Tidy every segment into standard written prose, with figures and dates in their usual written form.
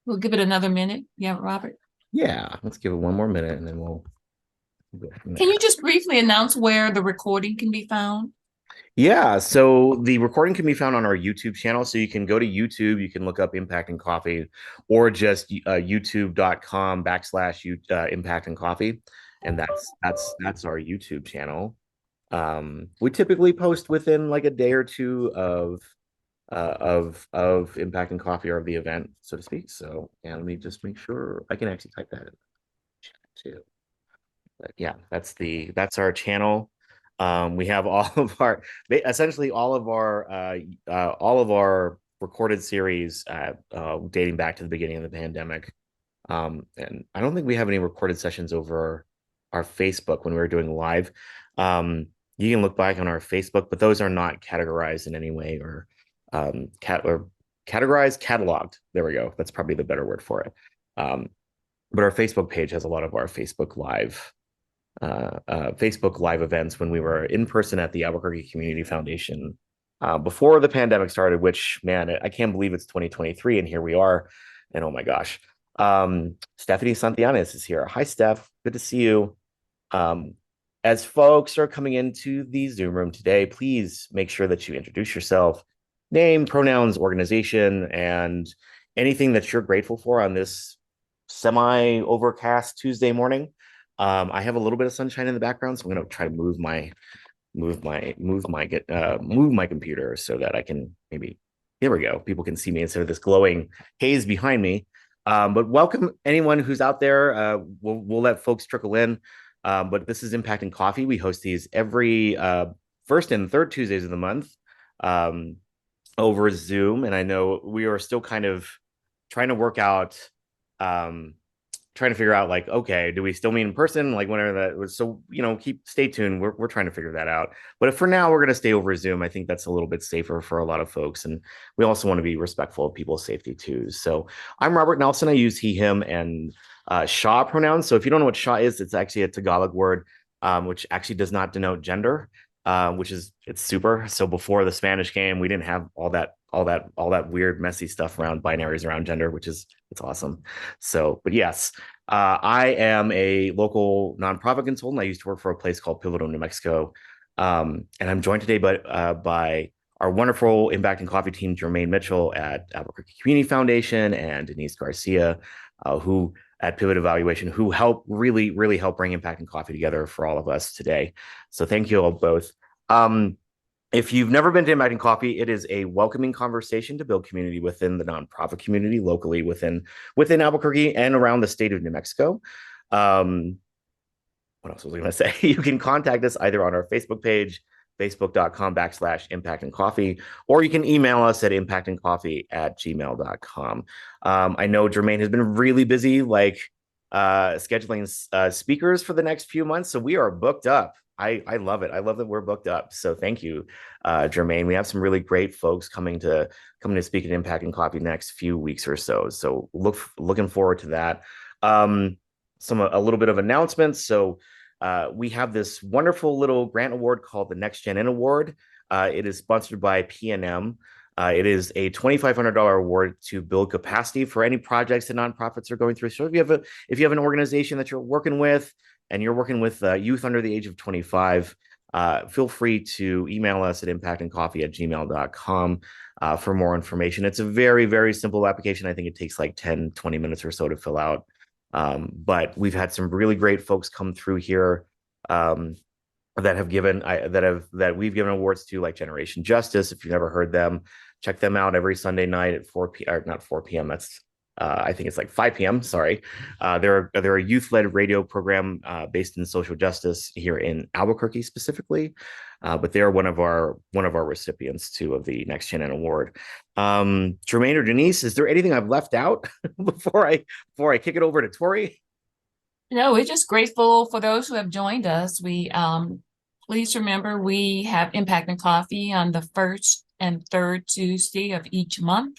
We'll give it another minute. Yeah, Robert. Yeah, let's give it one more minute and then we'll go from Can you there. just briefly announce where the recording can be found? Yeah, so the recording can be found on our YouTube channel. So you can go to YouTube, you can look up Impact and Coffee, or just youtube.com/, Impact and Coffee. And that's our YouTube channel. We typically post within like a day or two of Impact and Coffee or of the event, so to speak. So yeah, let me just make sure I can actually type that in too. But yeah, that's our channel. We have all of our essentially all of our recorded series dating back to the beginning of the pandemic. And I don't think we have any recorded sessions over our Facebook when we were doing live. You can look back on our Facebook, but those are not categorized in any way or categorized, cataloged. There we go. That's probably the better word for it. But our Facebook page has a lot of our Facebook live events when we were in person at the Albuquerque Community Foundation before the pandemic started. Which, man, I can't believe it's 2023 and here we are. And oh my gosh, Stephanie Santillanes is here. Hi, Steph. Good to see you. Um, as folks are coming into the Zoom room today, please make sure that you introduce yourself, name, pronouns, organization, and anything that you're grateful for on this semi overcast Tuesday morning. I have a little bit of sunshine in the background, so I'm going to try to move my computer so that I can maybe, here we go. People can see me instead of this glowing haze behind me. But welcome anyone who's out there. We'll let folks trickle in. But this is Impacting Coffee. We host these every first and third Tuesdays of the month um, over Zoom. And I know we are still kind of trying to work out um, trying to figure out like, okay, do we still meet in person? Like whenever that was, so stay tuned. We're trying to figure that out. But if for now we're gonna stay over Zoom, I think that's a little bit safer for a lot of folks, and we also want to be respectful of people's safety too. So I'm Robert Nelson. I use he, him, and Shaw pronouns. So if you don't know what Shaw is, it's actually a Tagalog word, which actually does not denote gender. Which is it's super. So before the Spanish came, we didn't have all that weird messy stuff around binaries around gender, which is it's awesome. So, but yes, I am a local nonprofit consultant. I used to work for a place called Pivotal, New Mexico. And I'm joined today by our wonderful Impact and Coffee team, Jermaine Mitchell at Albuquerque Community Foundation and Denise Garcia, who at Pivot Evaluation, who help really, really help bring Impact and Coffee together for all of us today. So thank you all both. Um, if you've never been to Impact and Coffee, it is a welcoming conversation to build community within the nonprofit community locally within Albuquerque and around the state of New Mexico. Um, what else was I going to say? You can contact us either on our Facebook page, facebook.com/impact and coffee, or you can email us at impactandcoffee@gmail.com. I know Jermaine has been really busy, like scheduling speakers for the next few months. So we are booked up. I love it. I love that we're booked up. So thank you, Jermaine. We have some really great folks coming to speak at Impact and Coffee next few weeks or so. So looking forward to that. Um, a little bit of announcements. So we have this wonderful little grant award called the Next Gen In Award. It is sponsored by PNM. It is a $2,500 award to build capacity for any projects that nonprofits are going through. So if you have an organization that you're working with and you're working with youth under the age of 25, feel free to email us at impactandcoffee@gmail.com for more information. It's a very, very simple application. I think it takes like 10, 20 minutes or so to fill out. But we've had some really great folks come through here um, that we've given awards to, like Generation Justice. If you've never heard them, check them out every Sunday night at 4 p.m. or not 4 p.m. That's I think it's like 5 p.m. Sorry, they're a youth-led radio program based in social justice here in Albuquerque specifically, but they're one of our recipients too of the Next Gen Award. Jermaine or Denise, is there anything I've left out before I kick it over to Torri? No, we're just grateful for those who have joined us. We please remember we have Impact and Coffee on the first and third Tuesday of each month.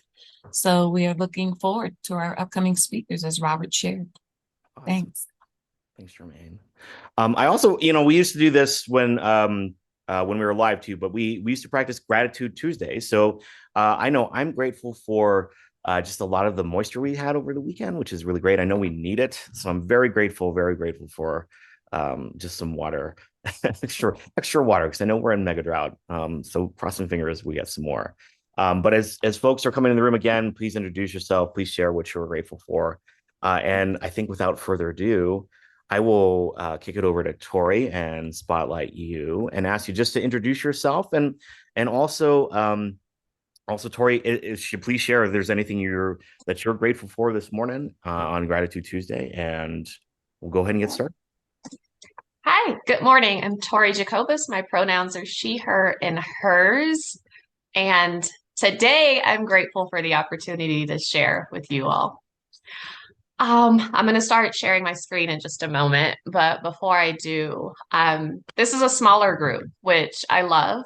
So we are looking forward to our upcoming speakers, as Robert shared. Awesome. Thanks. Thanks, Jermaine. I also, we used to do this when we were live too, but we used to practice Gratitude Tuesday. So I know I'm grateful for just a lot of the moisture we had over the weekend, which is really great. I know we need it, so I'm very grateful for just some water, extra water, because I know we're in mega drought. So crossing fingers we get some more. But as folks are coming in the room again, please introduce yourself. Please share what you're grateful for. And I think without further ado, I will kick it over to Torri and spotlight you and ask you just to introduce yourself and also Torri, is you please share if there's anything that you're grateful for this morning on Gratitude Tuesday, and we'll go ahead and get started. Hi, good morning. I'm Torri Jacobus. My pronouns are she, her, and hers. And today I'm grateful for the opportunity to share with you all. I'm going to start sharing my screen in just a moment, but before I do, this is a smaller group, which I love.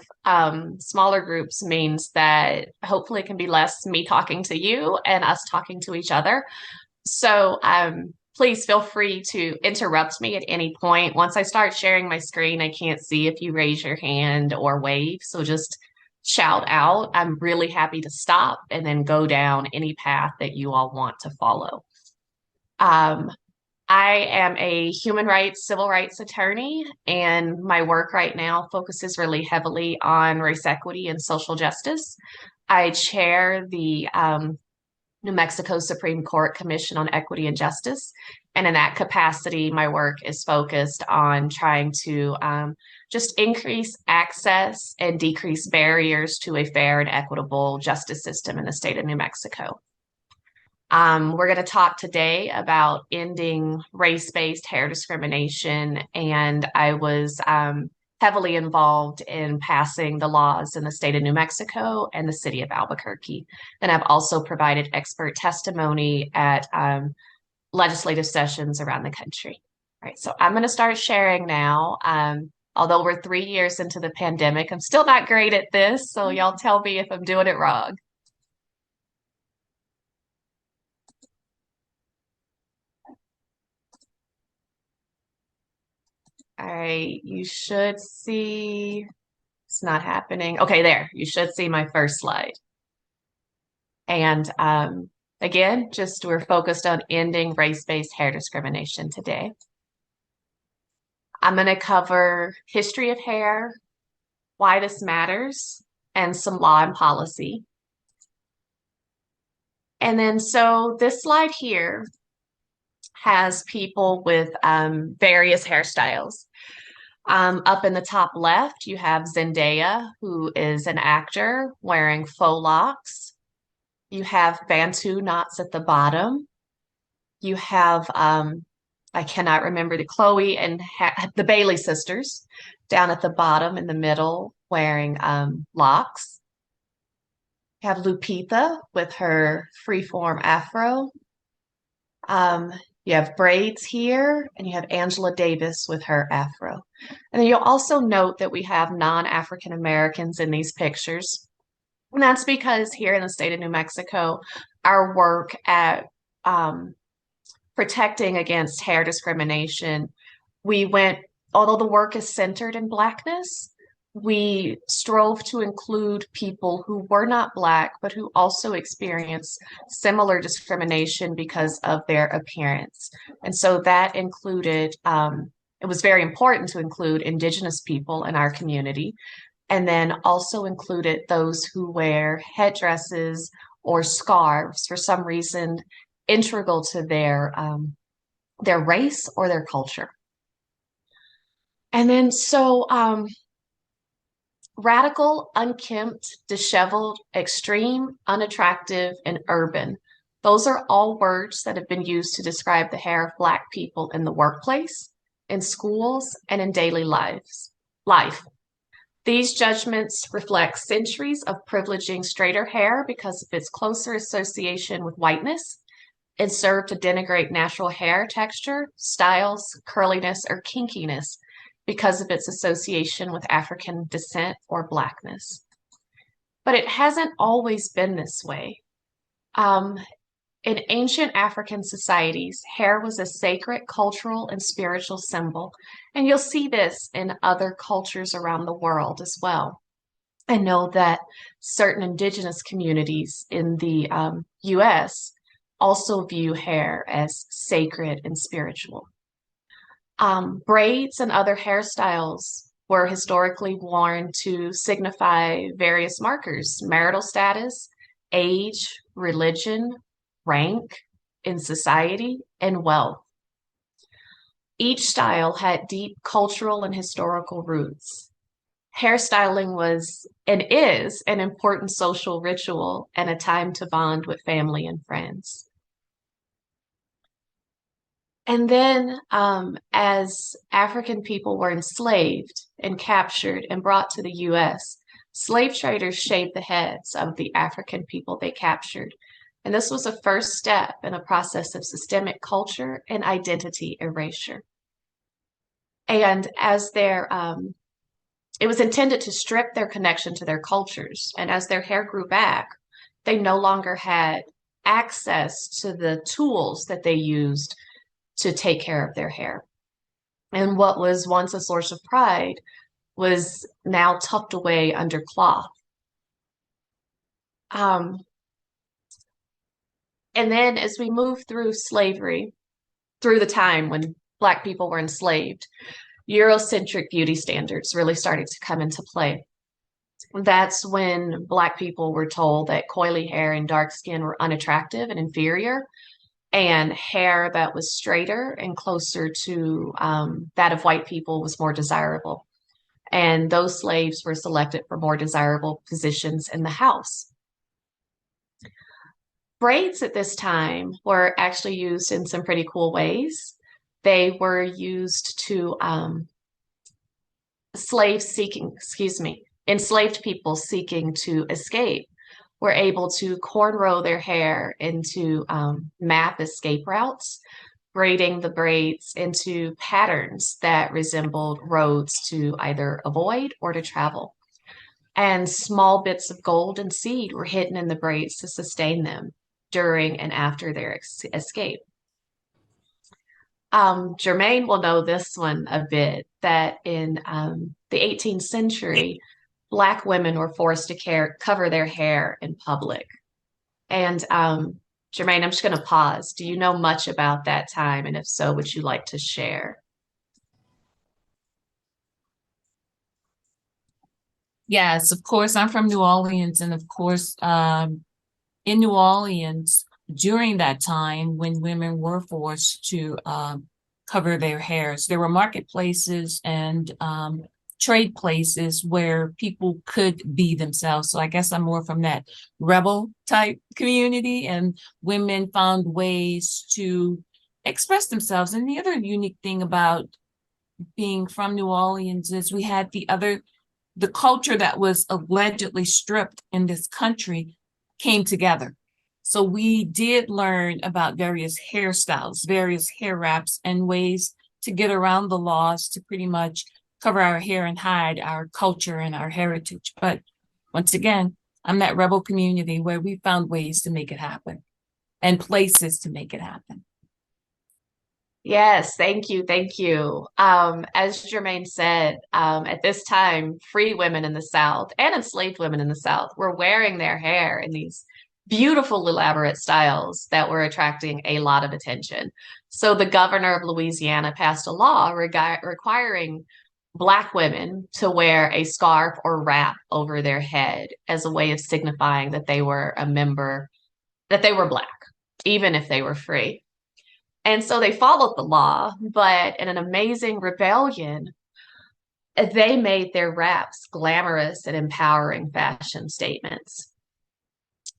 Smaller groups means that hopefully it can be less me talking to you and us talking to each other. So please feel free to interrupt me at any point. Once I start sharing my screen, I can't see if you raise your hand or wave, so just shout out. I'm really happy to stop and then go down any path that you all want to follow. I am a human rights, civil rights attorney, and my work right now focuses really heavily on race equity and social justice. I chair the New Mexico Supreme Court Commission on Equity and Justice. And in that capacity, my work is focused on trying to just increase access and decrease barriers to a fair and equitable justice system in the state of New Mexico. We're going to talk today about ending race-based hair discrimination, and I was heavily involved in passing the laws in the state of New Mexico and the City of Albuquerque. And I've also provided expert testimony at legislative sessions around the country. All right, so I'm going to start sharing now. Although we're 3 years into the pandemic, I'm still not great at this, so y'all tell me if I'm doing it wrong. All right, you should see, it's not happening. Okay, there, you should see my first slide. And again, just we're focused on ending race-based hair discrimination today. I'm going to cover history of hair, why this matters, and some law and policy. And then so this slide here has people with various hairstyles. Up in the top left, you have Zendaya, who is an actor wearing faux locks. You have Bantu knots at the bottom. You have, I cannot remember the Chloe and the Bailey sisters down at the bottom in the middle wearing locks. You have Lupita with her freeform afro. You have braids here, and you have Angela Davis with her afro. And then you'll also note that we have non-African Americans in these pictures. And that's because here in the state of New Mexico, our work at protecting against hair discrimination, although the work is centered in Blackness, we strove to include people who were not Black, but who also experienced similar discrimination because of their appearance. And so that included, it was very important to include Indigenous people in our community, and then also included those who wear headdresses or scarves for some reason integral to their race or their culture. And then so radical, unkempt, disheveled, extreme, unattractive, and urban. Those are all words that have been used to describe the hair of Black people in the workplace, in schools, and in daily life. These judgments reflect centuries of privileging straighter hair because of its closer association with whiteness and serve to denigrate natural hair texture, styles, curliness, or kinkiness because of its association with African descent or Blackness. But it hasn't always been this way. In ancient African societies, hair was a sacred cultural and spiritual symbol, and you'll see this in other cultures around the world as well. I know that certain indigenous communities in the US also view hair as sacred and spiritual. Braids and other hairstyles were historically worn to signify various markers: marital status, age, religion, rank in society, and wealth. Each style had deep cultural and historical roots. Hairstyling was and is an important social ritual and a time to bond with family and friends. And then, as African people were enslaved and captured and brought to the US, slave traders shaved the heads of the African people they captured. And this was a first step in a process of systemic culture and identity erasure. And it was intended to strip their connection to their cultures. And as their hair grew back, they no longer had access to the tools that they used to take care of their hair. And what was once a source of pride was now tucked away under cloth. And then as we move through slavery, through the time when Black people were enslaved, Eurocentric beauty standards really started to come into play. That's when Black people were told that coily hair and dark skin were unattractive and inferior, and hair that was straighter and closer to that of white people was more desirable. And those slaves were selected for more desirable positions in the house. Braids at this time were actually used in some pretty cool ways. They were used to enslaved people seeking to escape were able to cornrow their hair into map escape routes, braiding the braids into patterns that resembled roads to either avoid or to travel. And small bits of gold and seed were hidden in the braids to sustain them during and after their escape. Jermaine will know this one a bit, that in the 18th century, Black women were forced to cover their hair in public. And Jermaine, I'm just going to pause. Do you know much about that time? And if so, would you like to share? Yes, of course, I'm from New Orleans, and of course, in New Orleans, during that time when women were forced to cover their hairs, there were marketplaces and trade places where people could be themselves. So I guess I'm more from that rebel type community, and women found ways to express themselves. And the other unique thing about being from New Orleans is we had the culture that was allegedly stripped in this country came together. So we did learn about various hairstyles, various hair wraps, and ways to get around the laws to pretty much cover our hair and hide our culture and our heritage. But once again, I'm that rebel community where we found ways to make it happen and places to make it happen. Yes, thank you, thank you. As Jermaine said, at this time, free women in the South and enslaved women in the South were wearing their hair in these beautiful, elaborate styles that were attracting a lot of attention. So the governor of Louisiana passed a law requiring Black women to wear a scarf or wrap over their head as a way of signifying that they were that they were Black, even if they were free. And so they followed the law, but in an amazing rebellion, they made their wraps glamorous and empowering fashion statements.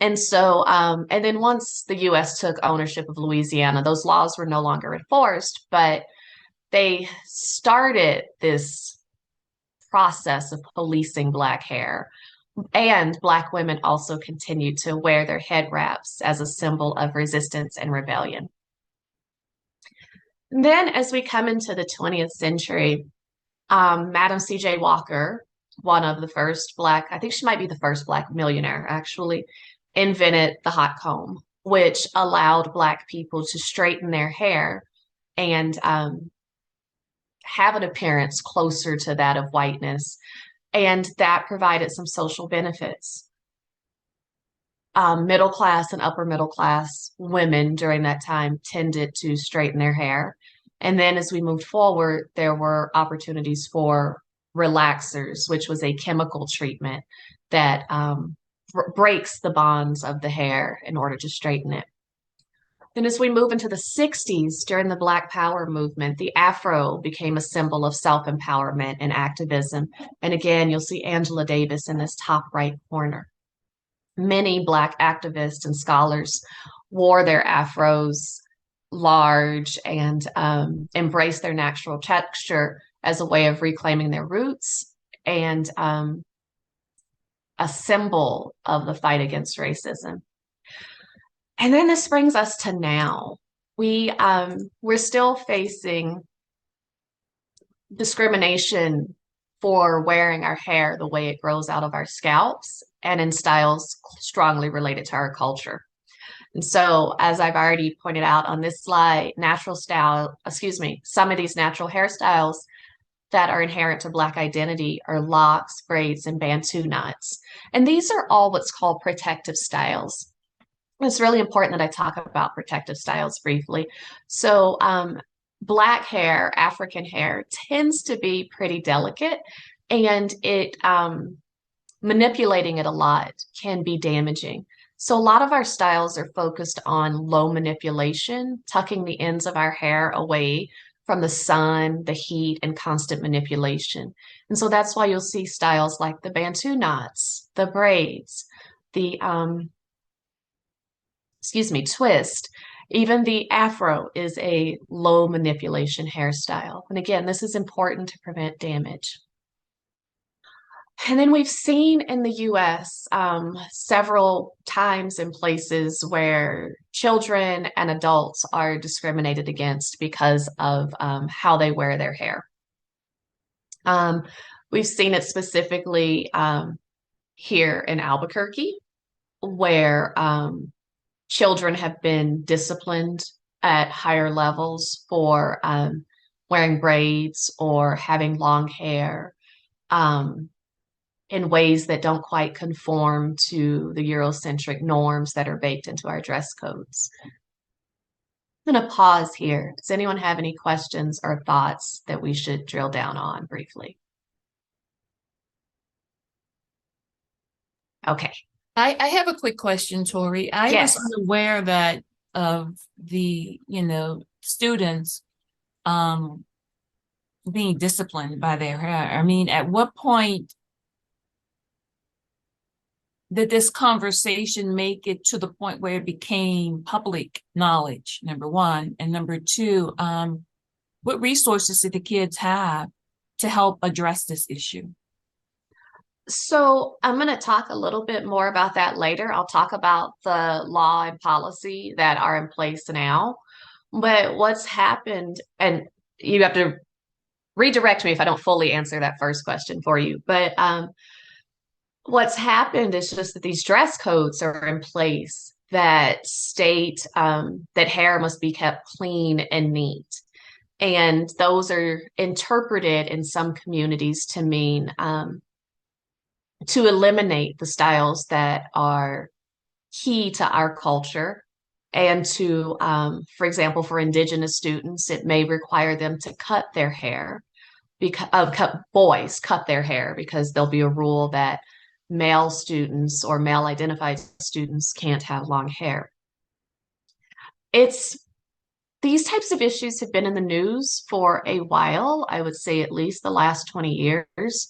And so, and then once the US took ownership of Louisiana, those laws were no longer enforced, but they started this process of policing Black hair. And Black women also continued to wear their head wraps as a symbol of resistance and rebellion. Then, as we come into the 20th century, Madam C.J. Walker, one of the first Black, I think she might be the first Black millionaire actually, invented the hot comb, which allowed Black people to straighten their hair and have an appearance closer to that of whiteness. and that provided some social benefits. Middle class and upper middle class women during that time tended to straighten their hair. And then as we moved forward, there were opportunities for relaxers, which was a chemical treatment that breaks the bonds of the hair in order to straighten it. Then, as we move into the 60s, during the Black Power movement, the afro became a symbol of self-empowerment and activism. And again, you'll see Angela Davis in this top right corner. Many Black activists and scholars wore their afros large and embraced their natural texture as a way of reclaiming their roots and a symbol of the fight against racism. And then this brings us to now. We're still facing discrimination for wearing our hair the way it grows out of our scalps and in styles strongly related to our culture. And so, as I've already pointed out on this slide, some of these natural hairstyles that are inherent to Black identity are locks, braids, and Bantu knots. And these are all what's called protective styles. It's really important that I talk about protective styles briefly. So, Black hair, African hair, tends to be pretty delicate, and manipulating it a lot can be damaging. So a lot of our styles are focused on low manipulation, tucking the ends of our hair away from the sun, the heat, and constant manipulation. And so that's why you'll see styles like the Bantu knots, the braids, the twist. Even the afro is a low manipulation hairstyle. And again, this is important to prevent damage. And then we've seen in the US several times in places where children and adults are discriminated against because of how they wear their hair. We've seen it specifically here in Albuquerque, where children have been disciplined at higher levels for wearing braids or having long hair in ways that don't quite conform to the Eurocentric norms that are baked into our dress codes. I'm going to pause here. Does anyone have any questions or thoughts that we should drill down on briefly? Okay. I have a quick question, Torri. I Yes. was unaware that of the, students being disciplined by their hair. I mean, at what point did this conversation make it to the point where it became public knowledge, number one? And number two, what resources did the kids have to help address this issue? So I'm going to talk a little bit more about that later. I'll talk about the law and policy that are in place now. But what's happened, and you have to redirect me if I don't fully answer that first question for you. But what's happened is just that these dress codes are in place that state that hair must be kept clean and neat. And those are interpreted in some communities to mean to eliminate the styles that are key to our culture. And to, for example, for Indigenous students, it may require them to cut their hair, boys cut their hair, because there'll be a rule that male students or male identified students can't have long hair. These types of issues have been in the news for a while, I would say at least the last 20 years,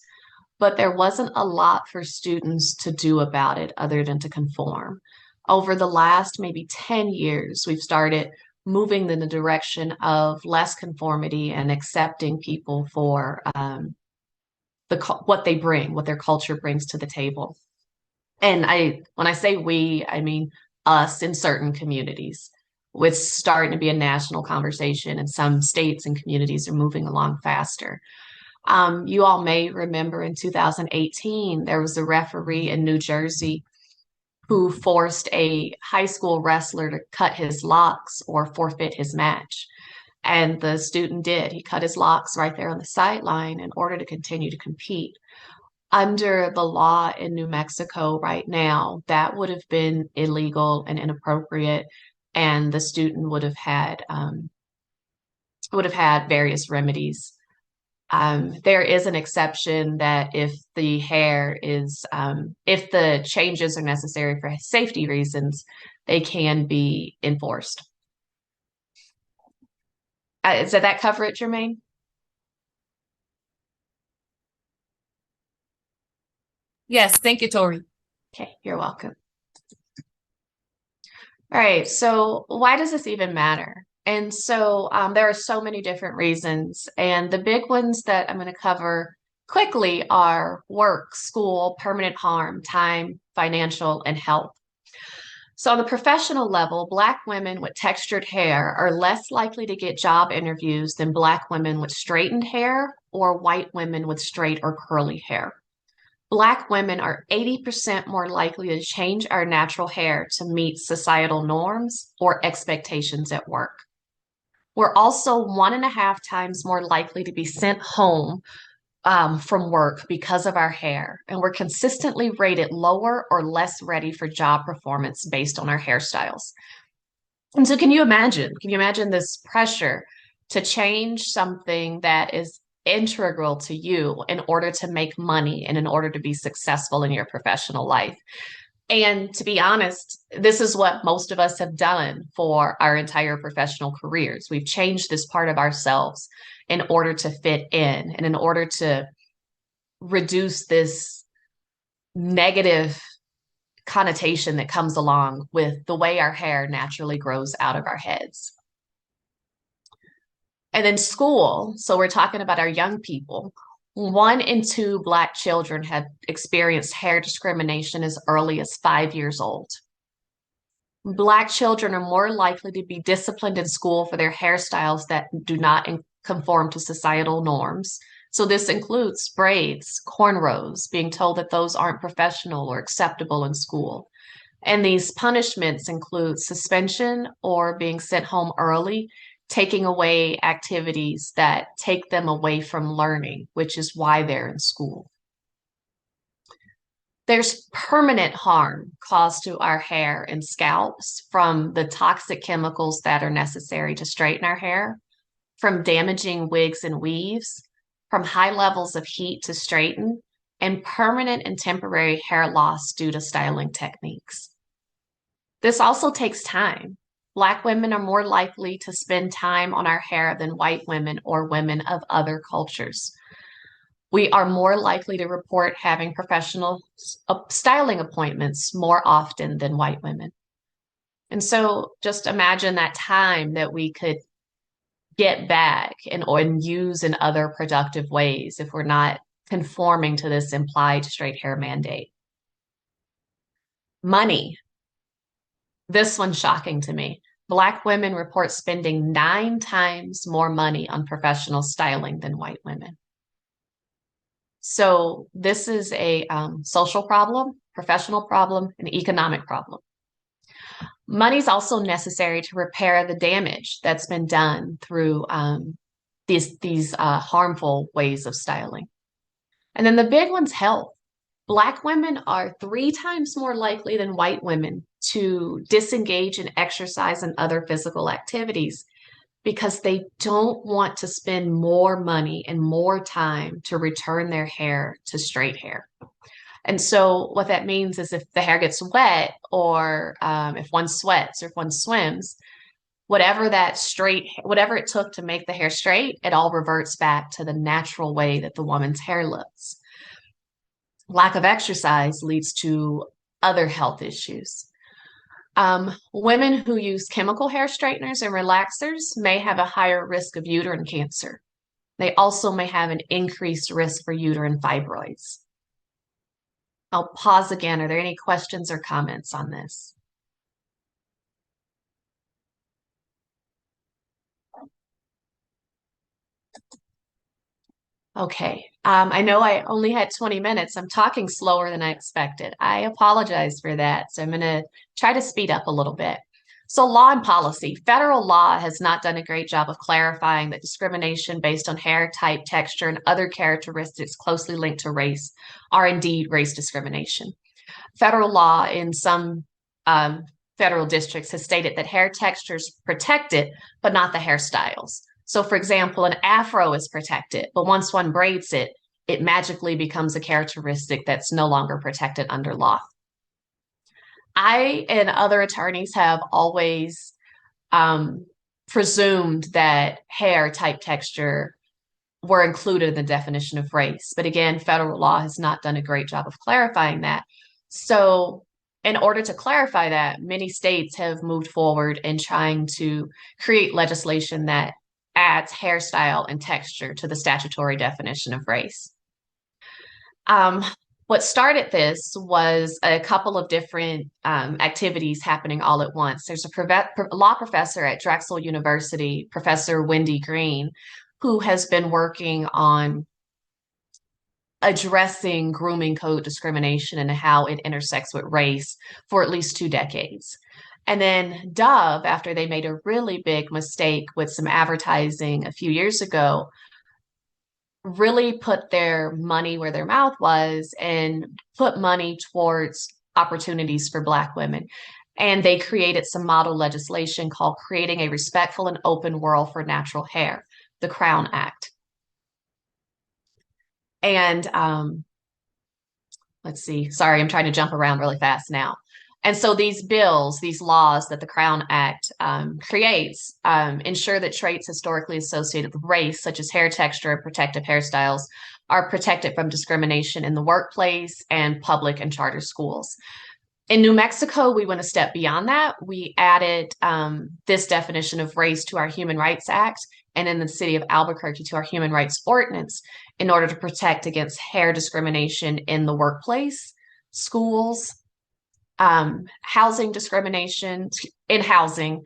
but there wasn't a lot for students to do about it other than to conform. Over the last maybe 10 years, we've started moving in the direction of less conformity and accepting people for what they bring, what their culture brings to the table. And when I say we, I mean us in certain communities. It's starting to be a national conversation, and some states and communities are moving along faster. You all may remember in 2018, there was a referee in New Jersey who forced a high school wrestler to cut his locks or forfeit his match. And the student did. He cut his locks right there on the sideline in order to continue to compete. under the law in New Mexico right now, that would have been illegal and inappropriate, and the student would have had various remedies. There is an exception that if if the changes are necessary for safety reasons, they can be enforced. Does that cover it, Jermaine? Yes, thank you, Tori. Okay, you're welcome. All right, so why does this even matter? And so there are so many different reasons, and the big ones that I'm going to cover quickly are work, school, permanent harm, time, financial, and health. So on the professional level, Black women with textured hair are less likely to get job interviews than Black women with straightened hair or white women with straight or curly hair. Black women are 80% more likely to change our natural hair to meet societal norms or expectations at work. We're also 1.5 times more likely to be sent home from work because of our hair, and we're consistently rated lower or less ready for job performance based on our hairstyles. And so, can you imagine? Can you imagine this pressure to change something that is integral to you in order to make money and in order to be successful in your professional life? And to be honest, this is what most of us have done for our entire professional careers. We've changed this part of ourselves in order to fit in and in order to reduce this negative connotation that comes along with the way our hair naturally grows out of our heads. And then school, so we're talking about our young people. 1 in 2 Black children have experienced hair discrimination as early as 5 years old. Black children are more likely to be disciplined in school for their hairstyles that do not conform to societal norms. So this includes braids, cornrows, being told that those aren't professional or acceptable in school. And these punishments include suspension or being sent home early, taking away activities that take them away from learning, which is why they're in school. There's permanent harm caused to our hair and scalps from the toxic chemicals that are necessary to straighten our hair, from damaging wigs and weaves, from high levels of heat to straighten, and permanent and temporary hair loss due to styling techniques. This also takes time. Black women are more likely to spend time on our hair than white women or women of other cultures. We are more likely to report having professional styling appointments more often than white women. And so just imagine that time that we could get back and use in other productive ways if we're not conforming to this implied straight hair mandate. Money. This one's shocking to me. Black women report spending 9 times more money on professional styling than white women. So this is a social problem, professional problem, and economic problem. Money is also necessary to repair the damage that's been done through these harmful ways of styling. And then the big one's health. Black women are 3 times more likely than white women to disengage in exercise and other physical activities because they don't want to spend more money and more time to return their hair to straight hair. And so what that means is if the hair gets wet or if one sweats or if one swims, whatever it took to make the hair straight, it all reverts back to the natural way that the woman's hair looks. Lack of exercise leads to other health issues. Women who use chemical hair straighteners and relaxers may have a higher risk of uterine cancer. They also may have an increased risk for uterine fibroids. I'll pause again. Are there any questions or comments on this? Okay, I know I only had 20 minutes. I'm talking slower than I expected. I apologize for that. So I'm going to try to speed up a little bit. So law and policy. Federal law has not done a great job of clarifying that discrimination based on hair type, texture, and other characteristics closely linked to race are indeed race discrimination. Federal law in some federal districts has stated that hair textures protected, but not the hairstyles. So, for example, an afro is protected, but once one braids it, it magically becomes a characteristic that's no longer protected under law. I and other attorneys have always presumed that hair type texture were included in the definition of race. But again, federal law has not done a great job of clarifying that. So, in order to clarify that, many states have moved forward in trying to create legislation that adds hairstyle and texture to the statutory definition of race. What started this was a couple of different activities happening all at once. There's a law professor at Drexel University, Professor Wendy Green, who has been working on addressing grooming code discrimination and how it intersects with race for at least 2 decades. And then Dove, after they made a really big mistake with some advertising a few years ago, really put their money where their mouth was and put money towards opportunities for Black women. And they created some model legislation called Creating a Respectful and Open World for Natural Hair, the Crown Act. And let's see, sorry, I'm trying to jump around really fast now. And so these bills, these laws that the Crown Act creates ensure that traits historically associated with race, such as hair texture and protective hairstyles, are protected from discrimination in the workplace and public and charter schools. In New Mexico, we went a step beyond that. We added this definition of race to our Human Rights Act, and in the City of Albuquerque to our Human Rights Ordinance, in order to protect against hair discrimination in the workplace, schools, housing discrimination in housing,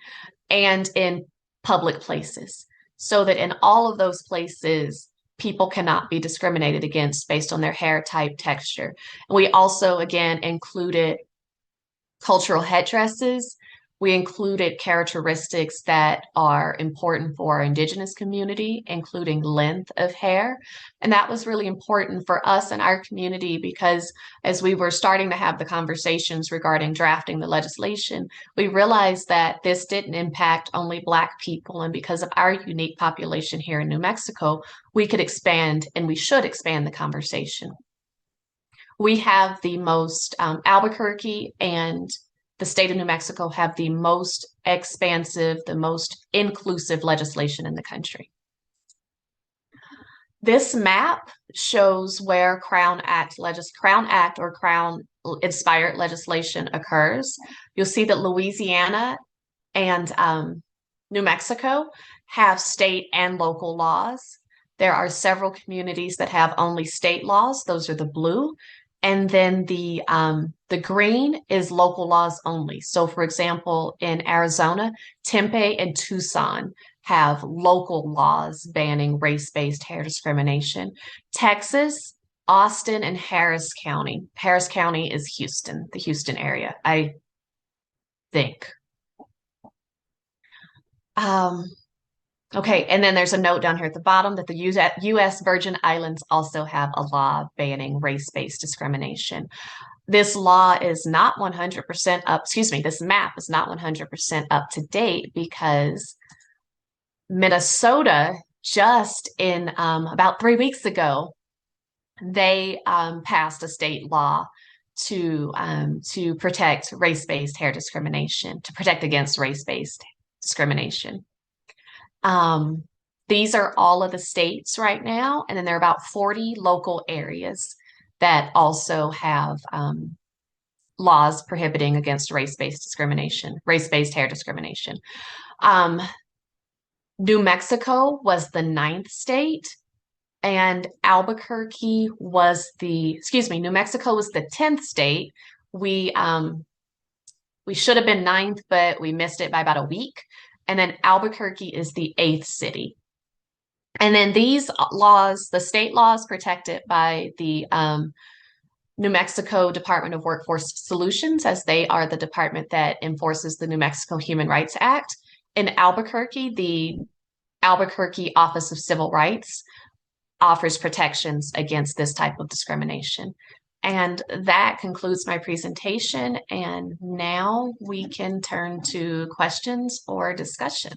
and in public places, so that in all of those places, people cannot be discriminated against based on their hair type, texture. And we also, again, included cultural headdresses. We included characteristics that are important for our Indigenous community, including length of hair. And that was really important for us and our community because as we were starting to have the conversations regarding drafting the legislation, we realized that this didn't impact only Black people. And because of our unique population here in New Mexico, we could expand and we should expand the conversation. We have the most, Albuquerque and the state of New Mexico have the most expansive, the most inclusive legislation in the country. This map shows where Crown Act or Crown-inspired legislation occurs. You'll see that Louisiana and New Mexico have state and local laws. There are several communities that have only state laws. Those are the blue. And then the green is local laws only. So, for example, in Arizona, Tempe and Tucson have local laws banning race-based hair discrimination. Texas, Austin, and Harris County. Harris County is Houston, the Houston area, I think. Okay, and then there's a note down here at the bottom that the U.S. Virgin Islands also have a law banning race-based discrimination. This law is not 100% up, this map is not 100% up to date because Minnesota just in about 3 weeks ago, they passed a state law to protect race-based hair discrimination, to protect against race-based discrimination. These are all of the states right now, and then there are about 40 local areas that also have laws prohibiting against race-based discrimination, race-based hair discrimination. New Mexico was the 9th state, and Albuquerque was New Mexico was the 10th state. We should have been 9th, but we missed it by about a week. And then Albuquerque is the 8th city. And then these laws, the state laws protected by the New Mexico Department of Workforce Solutions, as they are the department that enforces the New Mexico Human Rights Act. In Albuquerque, the Albuquerque Office of Civil Rights offers protections against this type of discrimination. And that concludes my presentation. And now we can turn to questions or discussion.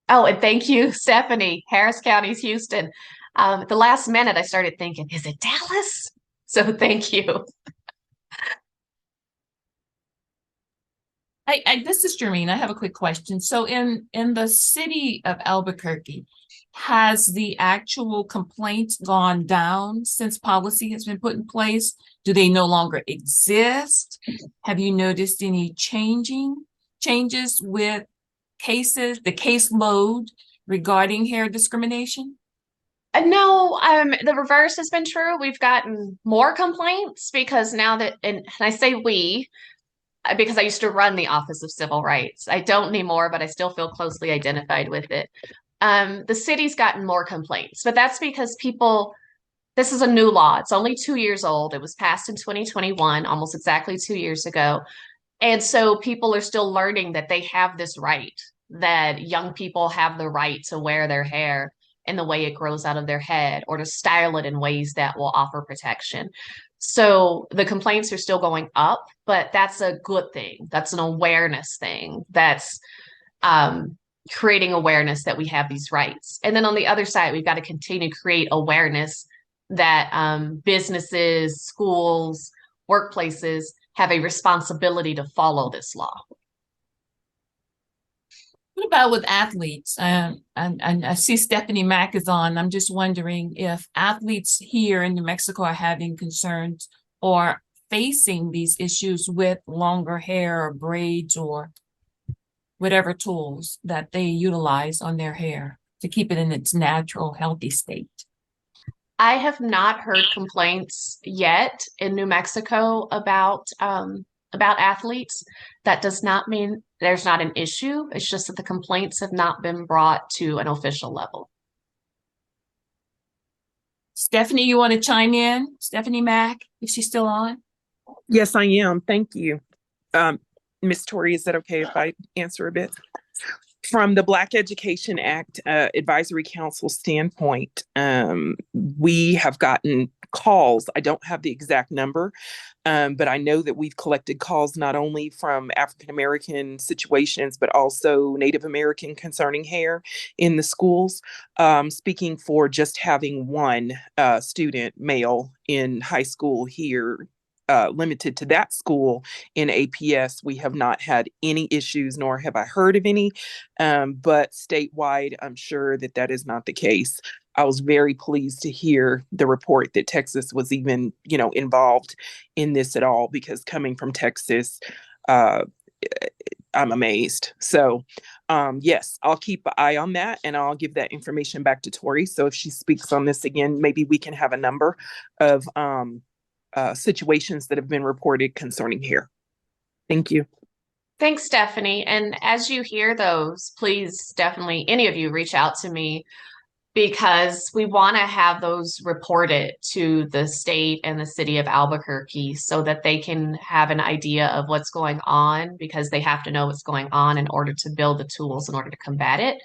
Oh, and thank you, Stephanie, Harris County's Houston. At the last minute, I started thinking, is it Dallas? So thank you. This is Jermaine. I have a quick question. So in the city of Albuquerque, has the actual complaints gone down since policy has been put in place? Do they no longer exist? Have you noticed any changes with cases, the caseload regarding hair discrimination? No, the reverse has been true. We've gotten more complaints because now that, and I say we, because I used to run the Office of Civil Rights. I don't anymore, but I still feel closely identified with it. The city's gotten more complaints, but that's because this is a new law. It's only 2 years old. It was passed in 2021, almost exactly 2 years ago. And so people are still learning that they have this right, that young people have the right to wear their hair in the way it grows out of their head or to style it in ways that will offer protection. So the complaints are still going up, but that's a good thing. That's an awareness thing. That's creating awareness that we have these rights. And then on the other side, we've got to continue to create awareness that businesses, schools, workplaces have a responsibility to follow this law. What about with athletes? And I see Stephanie Mack is on. I'm just wondering if athletes here in New Mexico are having concerns or facing these issues with longer hair or braids or whatever tools that they utilize on their hair to keep it in its natural, healthy state. I have not heard complaints yet in New Mexico about athletes. That does not mean there's not an issue. It's just that the complaints have not been brought to an official level. Stephanie, you want to chime in? Stephanie Mack, is she still on? Yes, I am. Thank you. Ms. Torri, is that okay if I answer a bit? From the Black Education Act Advisory Council standpoint, we have gotten calls. I don't have the exact number, but I know that we've collected calls not only from African American situations, but also Native American concerning hair in the schools. Speaking for just having one student, male, in high school here, limited to that school in APS, we have not had any issues, nor have I heard of any. But statewide, I'm sure that that is not the case. I was very pleased to hear the report that Texas was even, involved in this at all, because coming from Texas, I'm amazed. So, yes, I'll keep an eye on that, and I'll give that information back to Torri. So if she speaks on this again, maybe we can have a number of situations that have been reported concerning hair. Thank you. Thanks, Stephanie. And as you hear those, please definitely, any of you, reach out to me, because we want to have those reported to the state and the city of Albuquerque so that they can have an idea of what's going on, because they have to know what's going on in order to build the tools in order to combat it.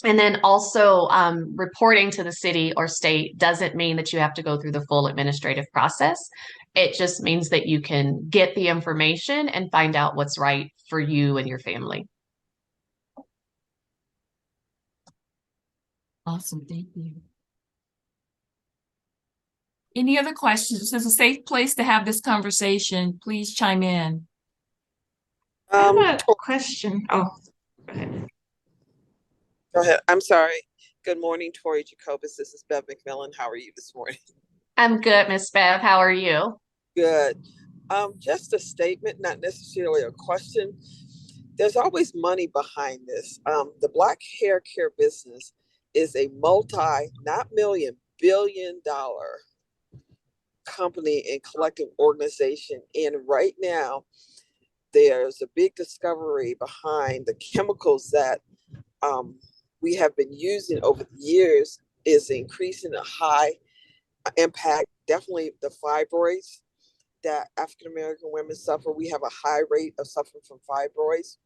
And then also reporting to the city or state doesn't mean that you have to go through the full administrative process. It just means that you can get the information and find out what's right for you and your family. Awesome, thank you. Any other questions? This is a safe place to have this conversation. Please chime in. I have a question. Oh, go ahead. Go ahead. I'm sorry. Good morning, Torri Jacobus. This is Bev McMillan. How are you this morning? I'm good, Miss Bev. How are you? Good. Just a statement, not necessarily a question. There's always money behind this. The Black hair care business is a not million, billion-dollar company and collective organization. And right now, there's a big discovery behind the chemicals that we have been using over the years is increasing a high impact. Definitely the fibroids that African American women suffer. We have a high rate of suffering from fibroids,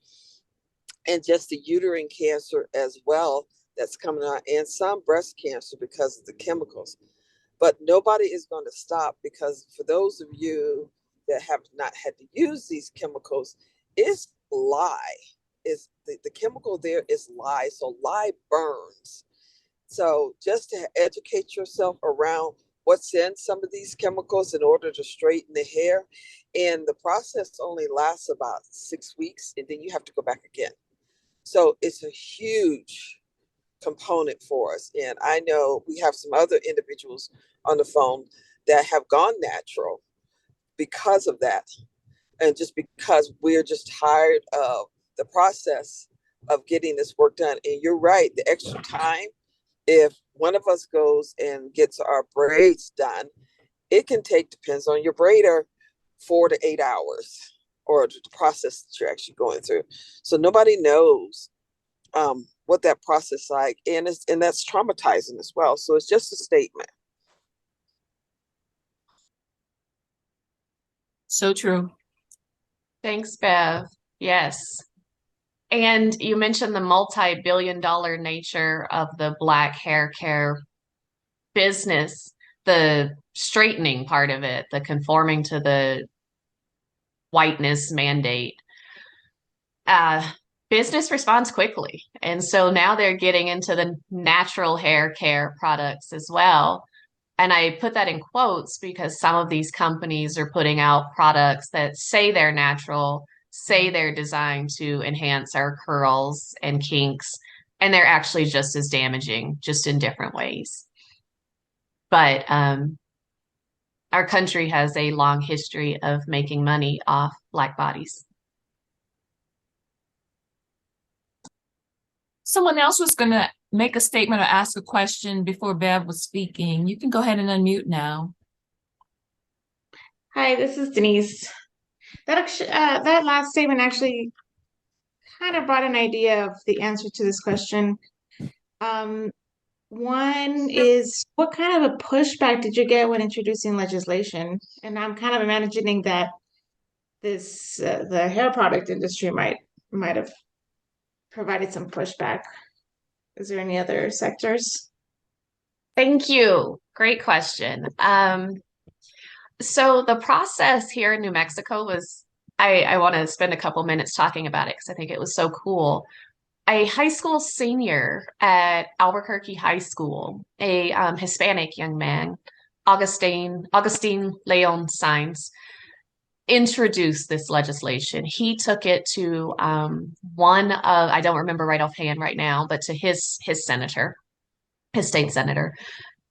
and just the uterine cancer as well that's coming out, and some breast cancer because of the chemicals. But nobody is going to stop, because for those of you that have not had to use these chemicals, it's lye. Is the chemical there is lye. So lye burns. So just to educate yourself around what's in some of these chemicals in order to straighten the hair. And the process only lasts about 6 weeks, and then you have to go back again. So it's a huge component for us. And I know we have some other individuals on the phone that have gone natural because of that. And just because we're just tired of the process of getting this work done. And you're right, the extra time, if one of us goes and gets our braids done, it can take, depends on your braider, 4 to 8 hours, or the process that you're actually going through. So nobody knows what that process is like, and that's traumatizing as well. So it's just a statement. So true. Thanks, Bev. Yes. And you mentioned the multi-billion-dollar nature of the Black hair care business, the straightening part of it, the conforming to the whiteness mandate. Business responds quickly. And so now they're getting into the natural hair care products as well. And I put that in quotes because some of these companies are putting out products that say they're natural, say they're designed to enhance our curls and kinks, and they're actually just as damaging, just in different ways. But our country has a long history of making money off Black bodies. Someone else was going to make a statement or ask a question before Bev was speaking. You can go ahead and unmute now. Hi, this is Denise. That last statement actually kind of brought an idea of the answer to this question. One is, what kind of a pushback did you get when introducing legislation? And I'm kind of imagining that the hair product industry might have provided some pushback. Is there any other sectors? Thank you. Great question. So the process here in New Mexico was, I want to spend a couple minutes talking about it because I think it was so cool. A high school senior at Albuquerque High School, a Hispanic young man, Augustine Leon Saenz, introduced this legislation. He took it to one of, I don't remember right offhand right now, but to his senator, his state senator,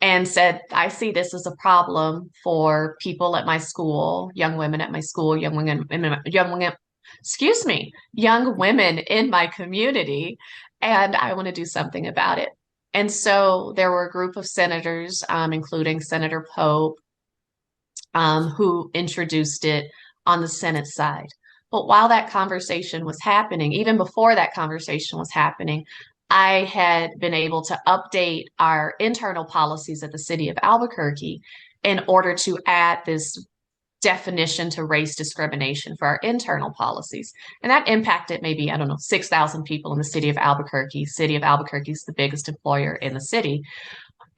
and said, I see this as a problem for people at my school, young women at my school, young women, young women in my community, and I want to do something about it. And so there were a group of senators, including Senator Pope, who introduced it on the Senate side. But while that conversation was happening, even before that conversation was happening, I had been able to update our internal policies at the City of Albuquerque in order to add this definition to race discrimination for our internal policies. And that impacted maybe, 6,000 people in the City of Albuquerque. City of Albuquerque is the biggest employer in the city.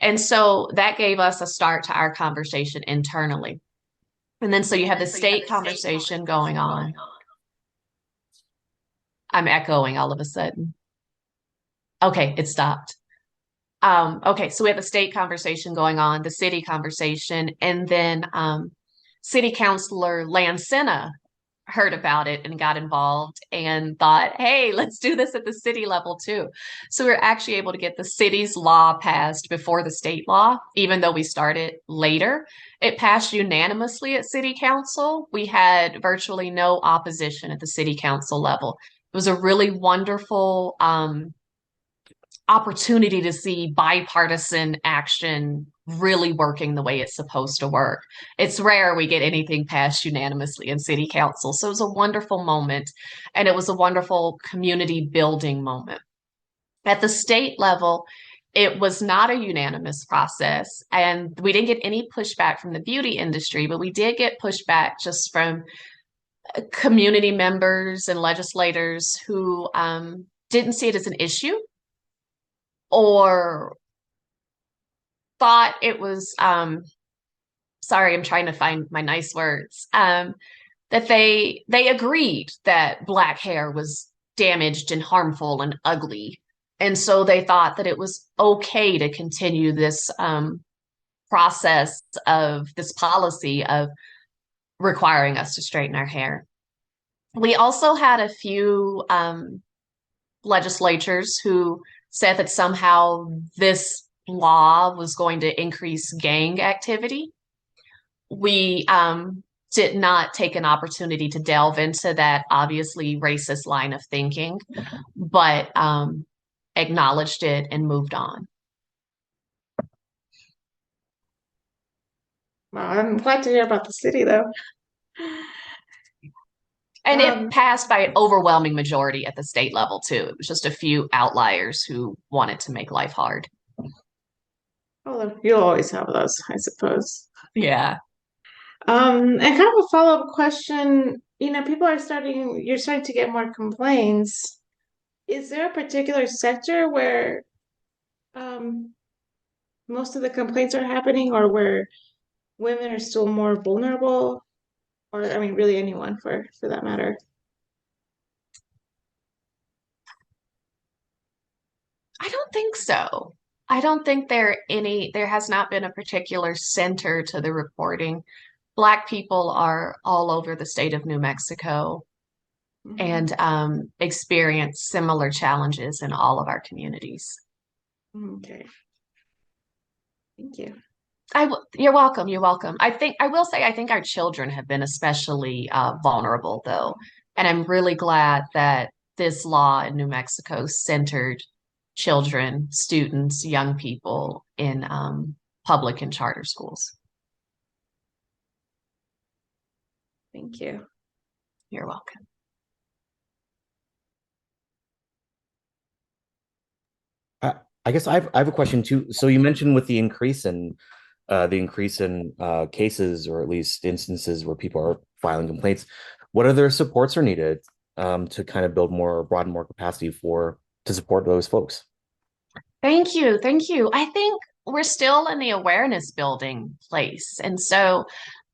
And so that gave us a start to our conversation internally. And then so you have the state conversation going on. I'm echoing all of a sudden. Okay, it stopped. Okay, so we have the state conversation going on, the city conversation, and then City Councilor Lancena heard about it and got involved and thought, hey, let's do this at the city level too. So we were actually able to get the city's law passed before the state law, even though we started later. It passed unanimously at City Council. We had virtually no opposition at the City Council level. It was a really wonderful opportunity to see bipartisan action really working the way it's supposed to work. It's rare we get anything passed unanimously in City Council. So it was a wonderful moment, and it was a wonderful community building moment. At the state level, It was not a unanimous process, and we didn't get any pushback from the beauty industry, but we did get pushback just from community members and legislators who didn't see it as an issue or thought it was sorry, I'm trying to find my nice words, that they agreed that Black hair was damaged and harmful and ugly. And so they thought that it was okay to continue this process of this policy of requiring us to straighten our hair. We also had a few legislatures who said that somehow this law was going to increase gang activity. We did not take an opportunity to delve into that obviously racist line of thinking, but acknowledged it and moved on. Well, I'm glad to hear about the city, though. And it passed by an overwhelming majority at the state level, too. It was just a few outliers who wanted to make life hard. Oh, you'll always have those, I suppose. Yeah. And kind of a follow-up question, you're starting to get more complaints. Is there a particular sector where most of the complaints are happening, or where women are still more vulnerable? Or, I mean, really anyone for that matter? I don't think so. I don't think there has not been a particular center to the reporting. Black people are all over the state of New Mexico and experience similar challenges in all of our communities. Okay. Thank you. You're welcome. You're welcome. I think our children have been especially vulnerable, though. And I'm really glad that this law in New Mexico centered children, students, young people in public and charter schools. Thank you. You're welcome. I guess I have a question too. So you mentioned with the increase in cases, or at least instances where people are filing complaints, what other supports are needed to kind of broaden more capacity to support those folks? Thank you. Thank you. I think we're still in the awareness building place. And so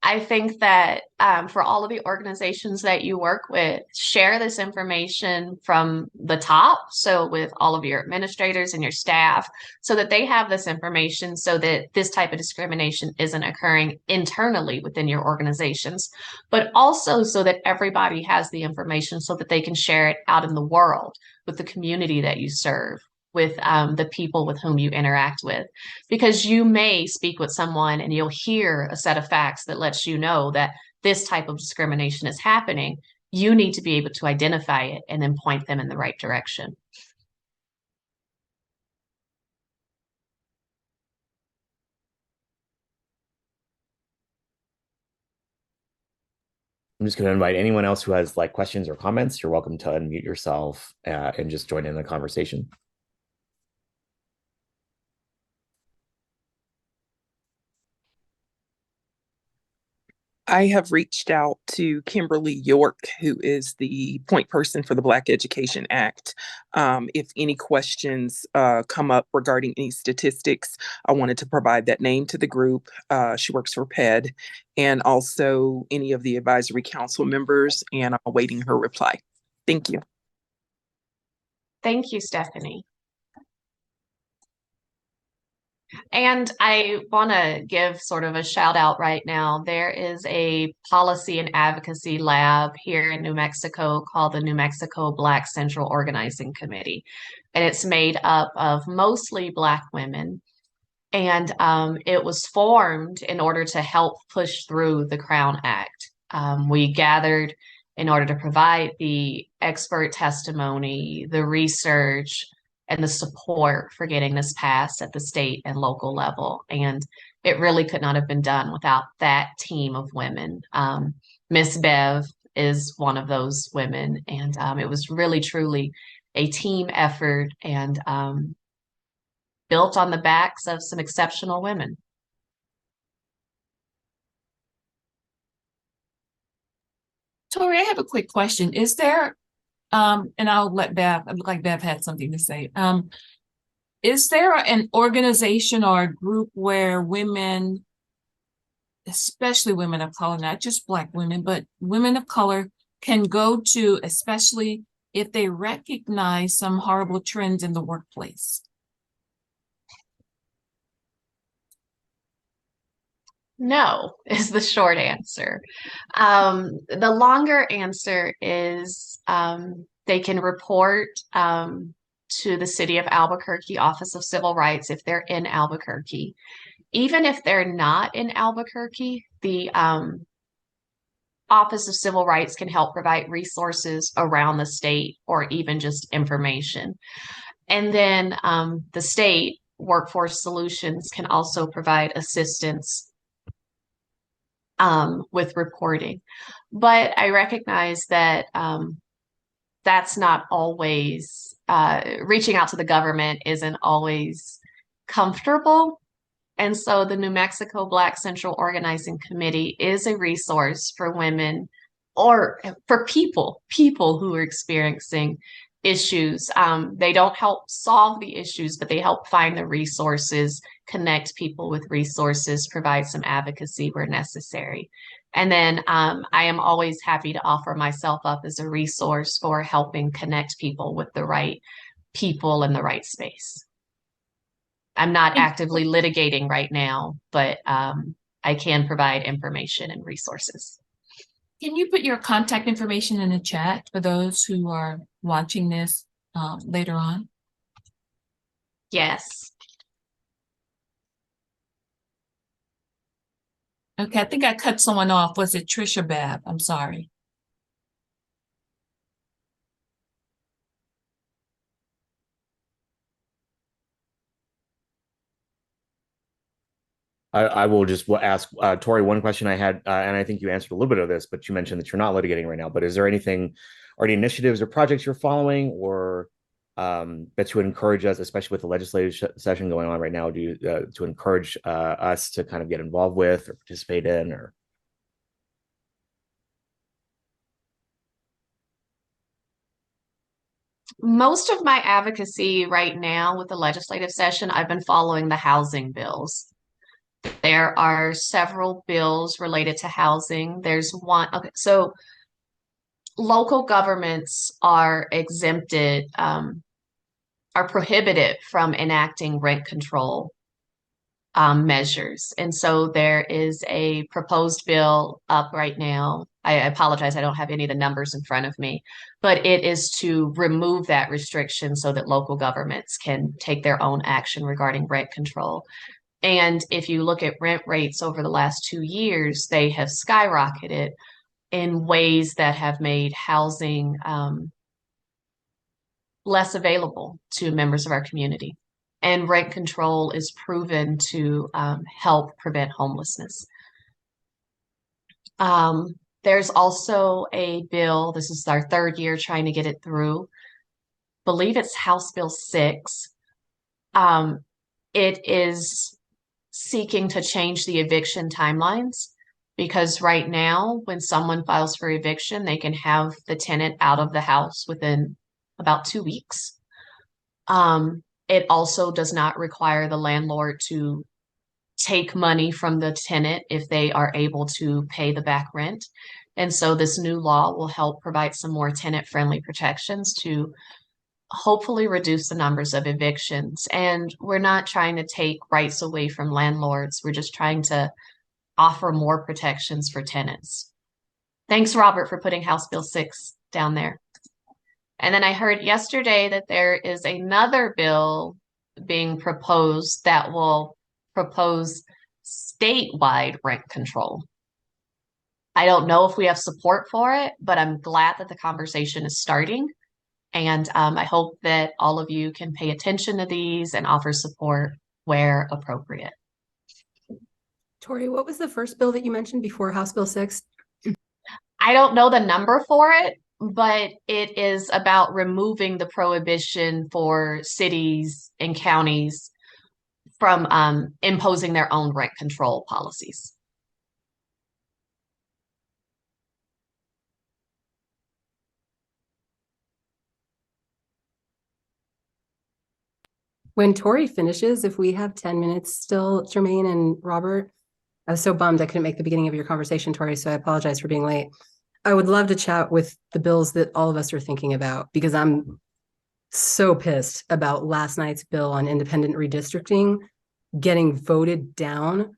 I think that for all of the organizations that you work with, share this information from the top. So with all of your administrators and your staff, so that they have this information so that this type of discrimination isn't occurring internally within your organizations, but also so that everybody has the information so that they can share it out in the world with the community that you serve, with the people with whom you interact with, because you may speak with someone and you'll hear a set of facts that lets you know that this type of discrimination is happening. You need to be able to identify it and then point them in the right direction. I'm just going to invite anyone else who has questions or comments. You're welcome to unmute yourself and just join in the conversation. I have reached out to Kimberly York, who is the point person for the Black Education Act. If any questions come up regarding any statistics, I wanted to provide that name to the group. She works for PED, and also any of the advisory council members, and I'm awaiting her reply. Thank you. Thank you, Stephanie. And I want to give sort of a shout out right now. There is a policy and advocacy lab here in New Mexico called the New Mexico Black Central Organizing Committee. And it's made up of mostly Black women. And it was formed in order to help push through the Crown Act. We gathered in order to provide the expert testimony, the research, and the support for getting this passed at the state and local level. And it really could not have been done without that team of women. Miss Bev is one of those women, and it was really, truly a team effort. And built on the backs of some exceptional women. Tori, I have a quick question. Is there, and I'll let Bev, it looked like Bev had something to say. Is there an organization or a group where women, especially women of color, not just Black women, but women of color can go to, especially if they recognize some horrible trends in the workplace? No, is the short answer. The longer answer is they can report to the City of Albuquerque Office of Civil Rights if they're in Albuquerque. Even if they're not in Albuquerque, the Office of Civil Rights can help provide resources around the state or even just information. And then the state Workforce Solutions can also provide assistance with reporting. But I recognize that that's not always, reaching out to the government isn't always comfortable. And so the New Mexico Black Central Organizing Committee is a resource for women or for people who are experiencing issues. They don't help solve the issues, but they help find the resources, connect people with resources, provide some advocacy where necessary. And then I am always happy to offer myself up as a resource for helping connect people with the right people in the right space. I'm not actively litigating right now, but I can provide information and resources. Can you put your contact information in the chat for those who are watching this later on? Yes. Okay, I think I cut someone off. Was it Trisha Babb? I'm sorry. I will just ask Tori one question I had, and I think you answered a little bit of this, but you mentioned that you're not litigating right now. But is there anything, or any initiatives or projects you're following, or that you would encourage us, especially with the legislative session going on right now, to encourage us to kind of get involved with or participate in, or? Most of my advocacy right now with the legislative session, I've been following the housing bills. There are several bills related to housing. There's one, okay, so local governments are exempted, are prohibited from enacting rent control measures. And so there is a proposed bill up right now. I apologize, I don't have any of the numbers in front of me, but it is to remove that restriction so that local governments can take their own action regarding rent control. And if you look at rent rates over the last 2 years, they have skyrocketed in ways that have made housing less available to members of our community. And rent control is proven to help prevent homelessness. There's also a bill, this is our 3rd year trying to get it through. Believe it's House Bill 6. It is seeking to change the eviction timelines because right now, when someone files for eviction, they can have the tenant out of the house within about 2 weeks. It also does not require the landlord to take money from the tenant if they are able to pay the back rent. And so this new law will help provide some more tenant-friendly protections to hopefully reduce the numbers of evictions. And we're not trying to take rights away from landlords. We're just trying to offer more protections for tenants. Thanks, Robert, for putting House Bill 6 down there. And then I heard yesterday that there is another bill being proposed that will propose statewide rent control. I don't know if we have support for it, but I'm glad that the conversation is starting. And I hope that all of you can pay attention to these and offer support where appropriate. Tori, what was the first bill that you mentioned before House Bill 6? I don't know the number for it, but it is about removing the prohibition for cities and counties from imposing their own rent control policies. When Tori finishes, if we have 10 minutes still, Jermaine and Robert, I was so bummed I couldn't make the beginning of your conversation, Tori, so I apologize for being late. I would love to chat with the bills that all of us are thinking about, because I'm so pissed about last night's bill on independent redistricting getting voted down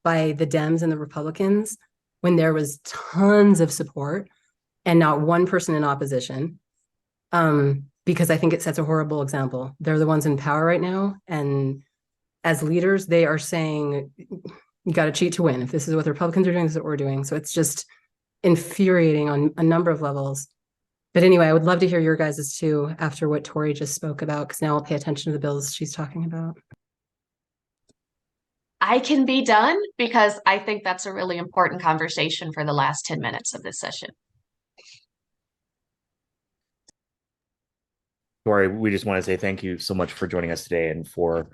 by the Dems and the Republicans when there was tons of support and not one person in opposition. Because I think it sets a horrible example. They're the ones in power right now. And as leaders, they are saying, you got to cheat to win. If this is what the Republicans are doing, this is what we're doing. So it's just infuriating on a number of levels. But anyway, I would love to hear your guys's too after what Tori just spoke about, because now I'll pay attention to the bills she's talking about. I can be done because I think that's a really important conversation for the last 10 minutes of this session. Torri, we just want to say thank you so much for joining us today and for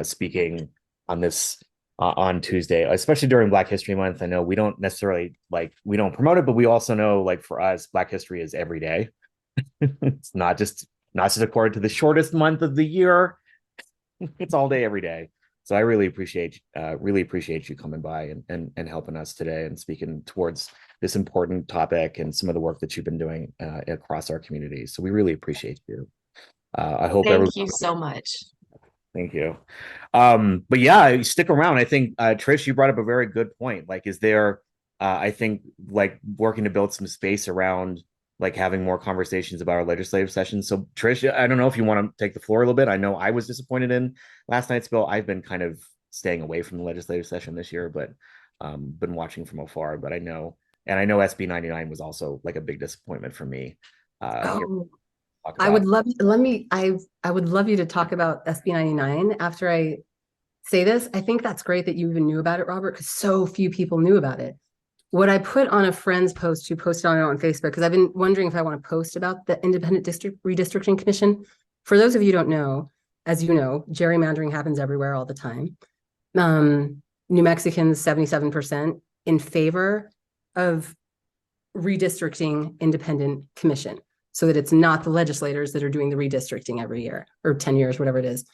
speaking on this on Tuesday, especially during Black History Month. I know we don't necessarily we don't promote it, but we also know for us, Black History is every day. It's not just according to the shortest month of the year. It's all day, every day. So I really appreciate you coming by and helping us today and speaking towards this important topic and some of the work that you've been doing across our community. So we really appreciate you. I hope Thank you so much. Thank you. But yeah, stick around. I think Trish, you brought up a very good point. Is there I think working to build some space around having more conversations about our legislative session. So Trish, I don't know if you want to take the floor a little bit. I know I was disappointed in last night's bill. I've been kind of staying away from the legislative session this year, but been watching from afar. But I know SB 99 was also a big disappointment for me. I would love I would love you to talk about SB 99 after I say this. I think that's great that you even knew about it, Robert, because so few people knew about it. What I put on a friend's post who posted on it on Facebook, because I've been wondering if I want to post about the Independent District Redistricting Commission. For those of you who don't know, as you know, gerrymandering happens everywhere all the time. New Mexicans, 77% in favor of redistricting independent commission, so that it's not the legislators that are doing the redistricting every year or 10 years, whatever it is.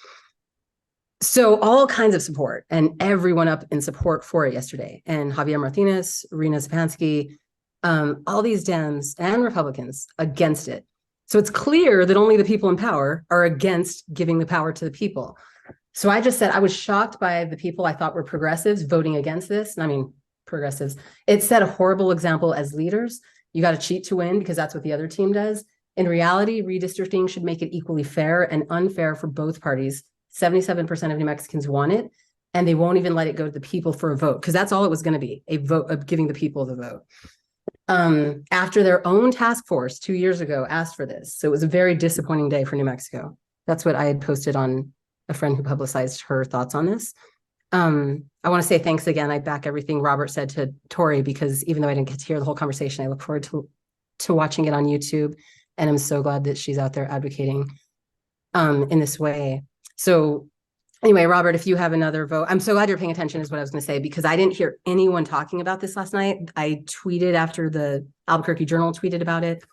So all kinds of support, and everyone up in support for it yesterday. And Javier Martinez, Rena Stefanski, all these Dems and Republicans against it. So it's clear that only the people in power are against giving the power to the people. So I just said I was shocked by the people I thought were progressives voting against this. And I mean, progressives. It set a horrible example as leaders. You got to cheat to win because that's what the other team does. In reality, redistricting should make it equally fair and unfair for both parties. 77% of New Mexicans want it, and they won't even let it go to the people for a vote, because that's all it was going to be, a vote of giving the people the vote. After their own task force 2 years ago asked for this. So it was a very disappointing day for New Mexico. That's what I had posted on a friend who publicized her thoughts on this. I want to say thanks again. I back everything Robert said to Tori, because even though I didn't get to hear the whole conversation, I look forward to watching it on YouTube. And I'm so glad that she's out there advocating in this way. So anyway, Robert, if you have another vote, I'm so glad you're paying attention is what I was going to say, because I didn't hear anyone talking about this last night. I tweeted after the Albuquerque Journal tweeted about it.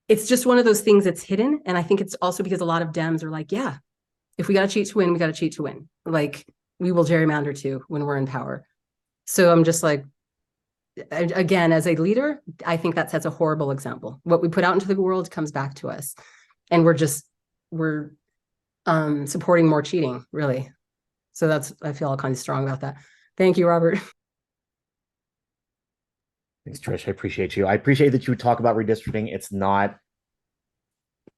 It's just one of those things that's hidden. And I think it's also because a lot of Dems are like, yeah, if we got to cheat to win, we got to cheat to win. We will gerrymander too when we're in power. So I'm just again, as a leader, I think that sets a horrible example. What we put out into the world comes back to us. And we're supporting more cheating, really. So I feel all kinds of strong about that. Thank you, Robert. Thanks, Trish. I appreciate you. I appreciate that you would talk about redistricting. It's not,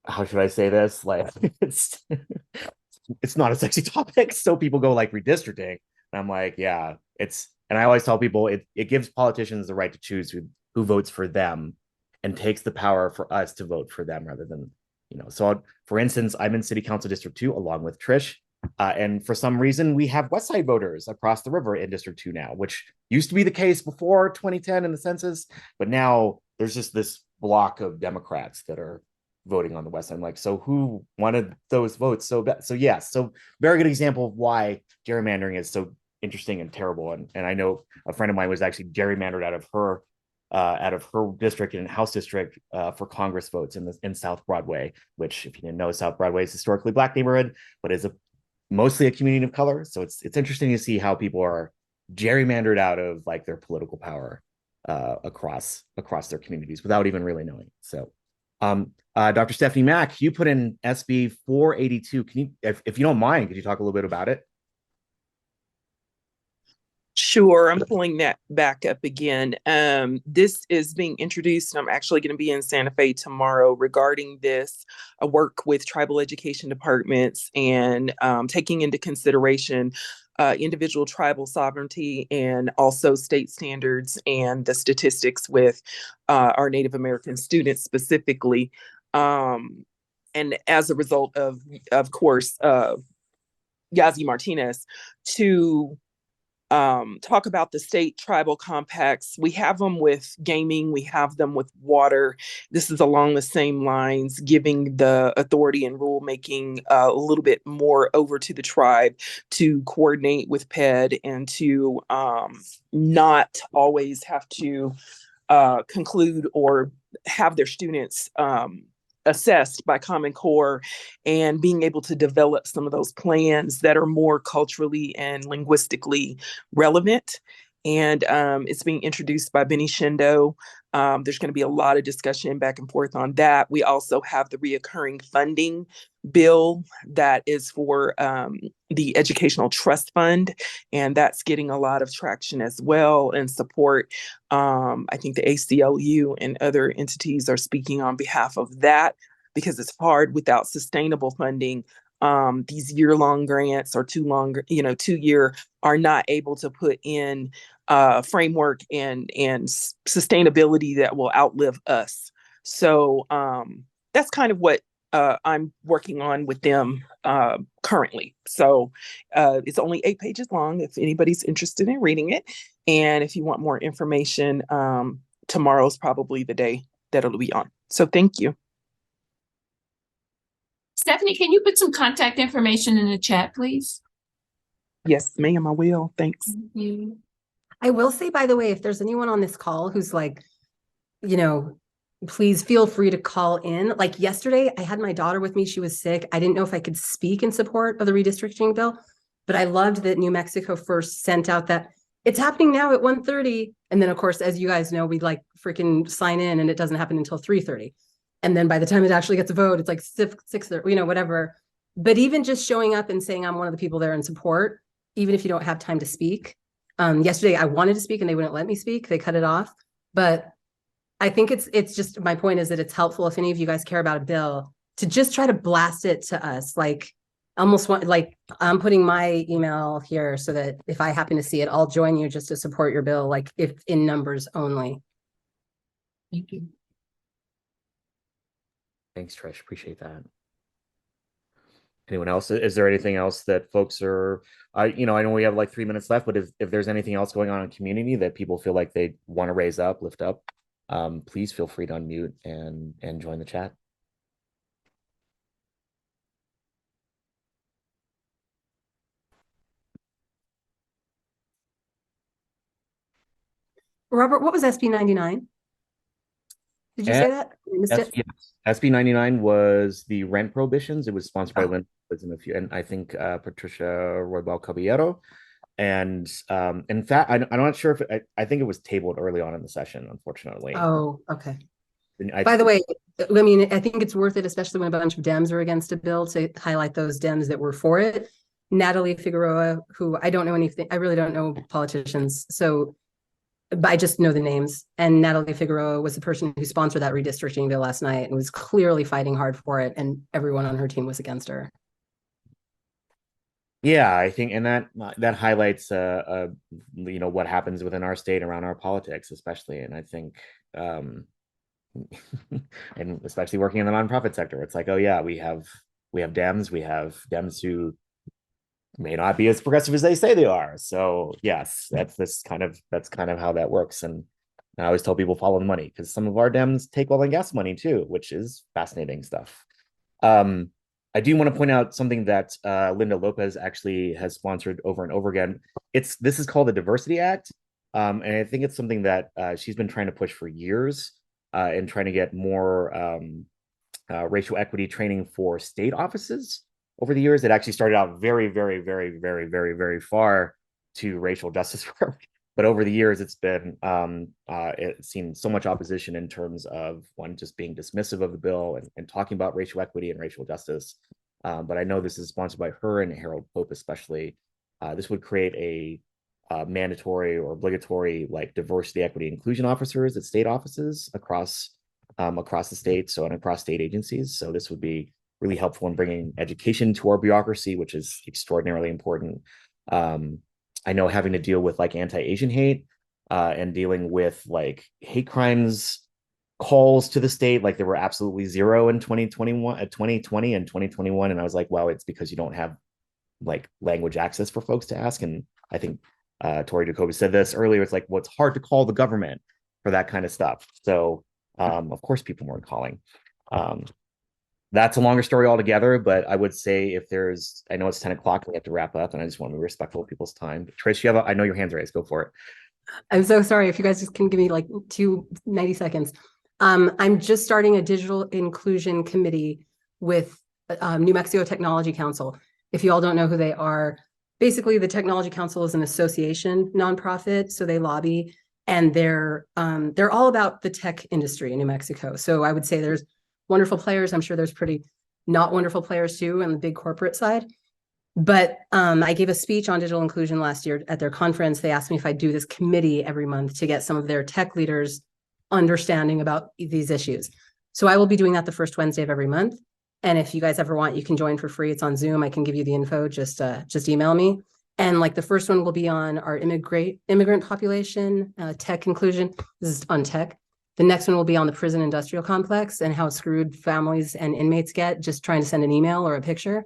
how should I say this? It's not a sexy topic. So people go redistricting. And I'm like, yeah, and I always tell people it gives politicians the right to choose who votes for them and takes the power for us to vote for them rather than, So for instance, I'm in City Council District 2 along with Trish. And for some reason, we have West Side voters across the river in District 2 now, which used to be the case before 2010 in the census. But now there's just this block of Democrats that are voting on the west side. I'm like, so who wanted those votes so bad? So yes, so very good example of why gerrymandering is so interesting and terrible. And I know a friend of mine was actually gerrymandered out of her district and House district for Congress votes in South Broadway, which, if you didn't know, South Broadway is a historically Black neighborhood, but is mostly a community of color. So it's interesting to see how people are gerrymandered out of like their political power across their communities without even really knowing. So, Dr. Stephanie Mack, you put in SB 482. Can you, if you don't mind, could you talk a little bit about it? Sure, I'm pulling that back up again. This is being introduced, and I'm actually going to be in Santa Fe tomorrow regarding this. I work with tribal education departments and taking into consideration individual tribal sovereignty and also state standards and the statistics with our Native American students specifically. And as a result of course, Yazi Martinez, to talk about the state tribal compacts. We have them with gaming, we have them with water. This is along the same lines, giving the authority and rulemaking a little bit more over to the tribe to coordinate with PED and to not always have to conclude or have their students assessed by Common Core, and being able to develop some of those plans that are more culturally and linguistically relevant. And it's being introduced by Benny Shindo. There's going to be a lot of discussion back and forth on that. We also have the reoccurring funding bill that is for the Educational Trust Fund, and that's getting a lot of traction as well and support. I think the ACLU and other entities are speaking on behalf of that, because it's hard without sustainable funding. These year-long grants or 2-year are not able to put in framework and sustainability that will outlive us. So that's kind of what I'm working on with them currently. So it's only 8 pages long if anybody's interested in reading it. And if you want more information, tomorrow's probably the day that it'll be on. So thank you. Stephanie, can you put some contact information in the chat, please? Yes, ma'am, I will. Thanks. Thank you. I will say, by the way, if there's anyone on this call who's like, please feel free to call in. Like yesterday, I had my daughter with me. She was sick. I didn't know if I could speak in support of the redistricting bill, but I loved that New Mexico First sent out that it's happening now at 1:30. And then, of course, as you guys know, we like freaking sign in and it doesn't happen until 3:30. And then by the time it actually gets a vote, it's like 6:30, whatever. But even just showing up and saying I'm one of the people there in support, even if you don't have time to speak. Yesterday, I wanted to speak and they wouldn't let me speak. They cut it off. But I think it's just, my point is that it's helpful if any of you guys care about a bill to just try to blast it to us. Like almost like I'm putting my email here so that if I happen to see it, I'll join you just to support your bill, like if in numbers only. Thank you. Thanks, Trish. Appreciate that. Anyone else? Is there anything else that folks are, I know we have like 3 minutes left, but if there's anything else going on in community that people feel like they want to raise up, lift up, please feel free to unmute and join the chat. Robert, what was SB 99? Did you say that? I missed it. Yes. SB 99 was the rent prohibitions. It was sponsored by Oh. Lynn and I think Patricia Roybal Caballero. And in fact, I'm not sure if I think it was tabled early on in the session, unfortunately. Oh, okay. And By the way, I mean, I think it's worth it, especially when a bunch of Dems are against a bill, to highlight those Dems that were for it. Natalie Figueroa, who I don't know anything, I really don't know politicians, so but I just know the names. And Natalie Figueroa was the person who sponsored that redistricting bill last night and was clearly fighting hard for it, and everyone on her team was against her. Yeah, I think, and that highlights what happens within our state around our politics, especially. And I think and especially working in the nonprofit sector, it's like, oh yeah, we have Dems who may not be as progressive as they say they are. So yes, that's kind of how that works. And And I always tell people follow the money because some of our Dems take oil and gas money too, which is fascinating stuff. I do want to point out something that Linda Lopez actually has sponsored over and over again. This is called the Diversity Act. And I think it's something that she's been trying to push for years and trying to get more racial equity training for state offices over the years. It actually started out very, very, very, very, very, very far to racial justice work. But over the years, it's seen so much opposition in terms of one just being dismissive of the bill and talking about racial equity and racial justice. But I know this is sponsored by her and Harold Pope especially. This would create a mandatory or obligatory like diversity, equity, inclusion officers at state offices across the state, and across state agencies. So this would be really helpful in bringing education to our bureaucracy, which is extraordinarily important. I know having to deal with like anti-Asian hate and dealing with like hate crimes calls to the state, like there were absolutely zero in 2021, 2020 and 2021. And I was like, wow, it's because you don't have like language access for folks to ask. And I think Torri Jacobus said this earlier. It's like, well, it's hard to call the government for that kind of stuff. So of course, people weren't calling. That's a longer story altogether, but I would say I know it's 10 o'clock and we have to wrap up and I just want to be respectful of people's time. But Trish, I know your hand's raised, go for it. I'm so sorry if you guys just can give me like 90 seconds. I'm just starting a digital inclusion committee with New Mexico Technology Council. If you all don't know who they are, basically the Technology Council is an association nonprofit, so they lobby and they're all about the tech industry in New Mexico. So I would say there's wonderful players. I'm sure there's pretty not wonderful players too on the big corporate side. But I gave a speech on digital inclusion last year at their conference. They asked me if I'd do this committee every month to get some of their tech leaders understanding about these issues. So I will be doing that the first Wednesday of every month. And if you guys ever want, you can join for free. It's on Zoom. I can give you the info. Just email me. And like the first one will be on our immigrant population, tech inclusion. This is on tech. The next one will be on the prison industrial complex and how screwed families and inmates get just trying to send an email or a picture.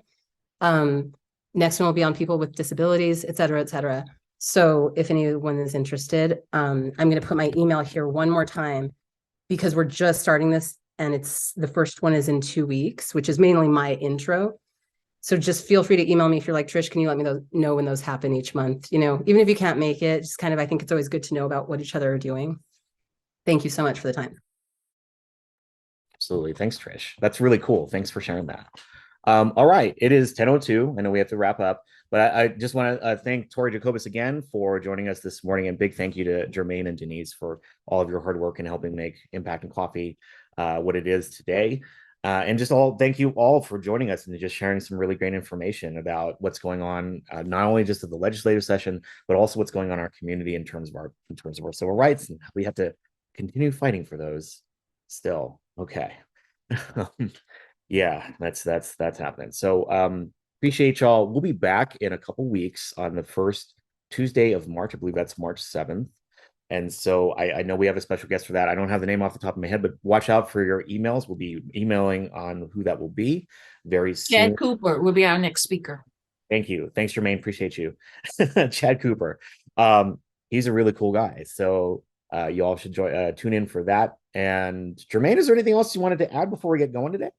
Next one will be on people with disabilities, et cetera, et cetera. So if anyone is interested, I'm going to put my email here one more time because we're just starting this and the first one is in 2 weeks, which is mainly my intro. So just feel free to email me if you're like, Trish, can you let me know when those happen each month? Even if you can't make it, just kind of, I think it's always good to know about what each other are doing. Thank you so much for the time. Absolutely. Thanks, Trish. That's really cool. Thanks for sharing that. All right. It is 10:02. I know we have to wrap up, but I just want to thank Torri Jacobus again for joining us this morning. And big thank you to Jermaine and Denise for all of your hard work in helping make Impact and Coffee what it is today. And just thank you all for joining us and just sharing some really great information about what's going on, not only just at the legislative session, but also what's going on in our community in terms of our civil rights. And we have to continue fighting for those still. Okay. Yeah, that's happening. So appreciate y'all. We'll be back in a couple weeks on the first Tuesday of March. I believe that's March 7th. And so I know we have a special guest for that. I don't have the name off the top of my head, but watch out for your emails. We'll be emailing on who that will be very soon. Chad Cooper will be our next speaker. Thank you. Thanks, Jermaine. Appreciate you. Chad Cooper. He's a really cool guy. So you all should tune in for that. And Jermaine, is there anything else you wanted to add before we get going today?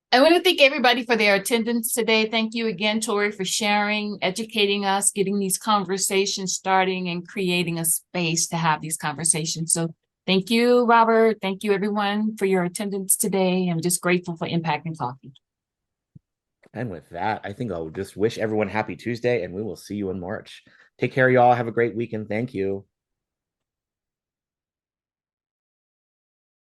I want to thank everybody for their attendance today. Thank you again, Torri, for sharing, educating us, getting these conversations starting, and creating a space to have these conversations. So thank you, Robert. Thank you, everyone, for your attendance today. I'm just grateful for Impact and Coffee. And with that, I think I'll just wish everyone happy Tuesday, and we will see you in March. Take care, y'all. Have a great weekend. Thank you.